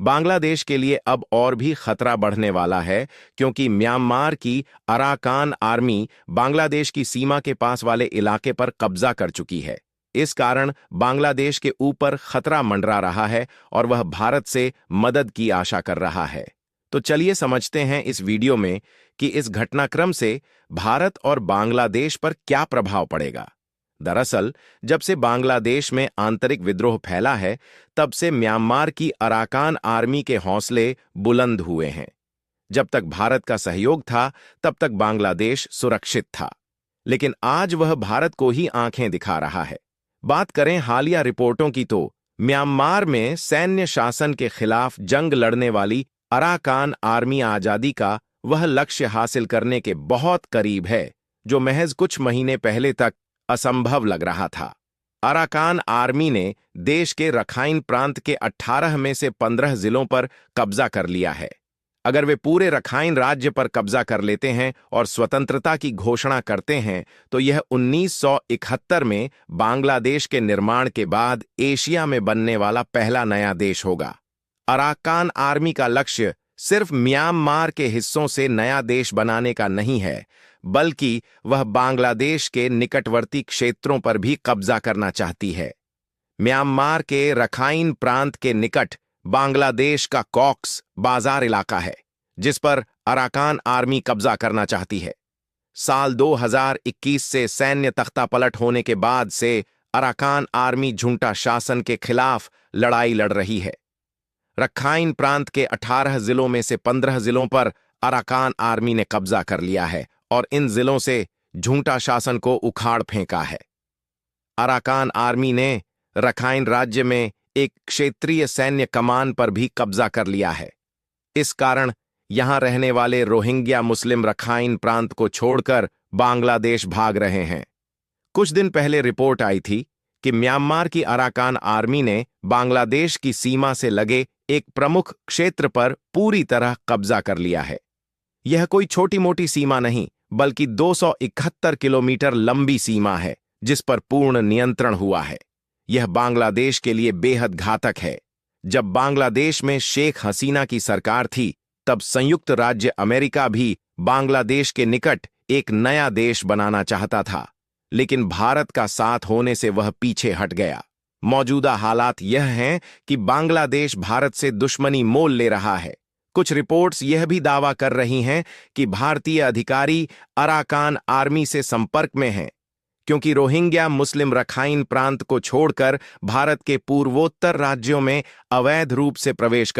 बांग्लादेश के लिए अब और भी खतरा बढ़ने वाला है, क्योंकि म्यांमार की अराकान आर्मी बांग्लादेश की सीमा के पास वाले इलाके पर कब्जा कर चुकी है। इस कारण बांग्लादेश के ऊपर खतरा मंडरा रहा है और वह भारत से मदद की आशा कर रहा है। तो चलिए समझते हैं इस वीडियो में कि इस घटनाक्रम से भारत और बांग्लादेश पर क्या प्रभाव पड़ेगा। दरअसल, जब से बांग्लादेश में आंतरिक विद्रोह फैला है, तब से म्यांमार की अराकान आर्मी के हौसले बुलंद हुए हैं। जब तक भारत का सहयोग था, तब तक बांग्लादेश सुरक्षित था, लेकिन आज वह भारत को ही आंखें दिखा रहा है। बात करें हालिया रिपोर्टों की तो म्यांमार में सैन्य शासन के खिलाफ जंग लड़ने वाली अराकान आर्मी आजादी का वह लक्ष्य हासिल करने के बहुत करीब है, जो महज कुछ महीने पहले तक असंभव लग रहा था। अराकान आर्मी ने देश के रखाइन प्रांत के 18 में से 15 जिलों पर कब्जा कर लिया है। अगर वे पूरे रखाइन राज्य पर कब्जा कर लेते हैं और स्वतंत्रता की घोषणा करते हैं, तो यह 1971 में बांग्लादेश के निर्माण के बाद एशिया में बनने वाला पहला नया देश होगा। अराकान आर्मी का लक्ष्य सिर्फ म्यांमार के हिस्सों से नया देश बनाने का नहीं है, बल्कि वह बांग्लादेश के निकटवर्ती क्षेत्रों पर भी कब्जा करना चाहती है। म्यांमार के रखाइन प्रांत के निकट बांग्लादेश का कॉक्स बाजार इलाका है, जिस पर अराकान आर्मी कब्जा करना चाहती है। साल 2021 से सैन्य तख्तापलट होने के बाद से अराकान आर्मी झूठा शासन के खिलाफ लड़ाई लड़ रही है। रखाइन प्रांत के 18 जिलों में से 15 जिलों पर अराकान आर्मी ने कब्जा कर लिया है और इन जिलों से झूठा शासन को उखाड़ फेंका है। अराकान आर्मी ने रखाइन राज्य में एक क्षेत्रीय सैन्य कमान पर भी कब्जा कर लिया है। इस कारण यहां रहने वाले रोहिंग्या मुस्लिम रखाइन प्रांत को छोड़कर बांग्लादेश भाग रहे हैं। कुछ दिन पहले रिपोर्ट आई थी कि म्यांमार की अराकान आर्मी ने बांग्लादेश की सीमा से लगे एक प्रमुख क्षेत्र पर पूरी तरह कब्जा कर लिया है। यह कोई छोटी मोटी सीमा नहीं, बल्कि 271 किलोमीटर लंबी सीमा है, जिस पर पूर्ण नियंत्रण हुआ है। यह बांग्लादेश के लिए बेहद घातक है। जब बांग्लादेश में शेख हसीना की सरकार थी, तब संयुक्त राज्य अमेरिका भी बांग्लादेश के निकट एक नया देश बनाना चाहता था, लेकिन भारत का साथ होने से वह पीछे हट गया। मौजूदा हालात यह हैं कि बांग्लादेश भारत से दुश्मनी मोल ले रहा है। कुछ रिपोर्ट्स यह भी दावा कर रही हैं कि भारतीय अधिकारी अराकान आर्मी से संपर्क में हैं, क्योंकि रोहिंग्या मुस्लिम रखाइन प्रांत को छोड़कर भारत के पूर्वोत्तर राज्यों में अवैध रूप से प्रवेश कर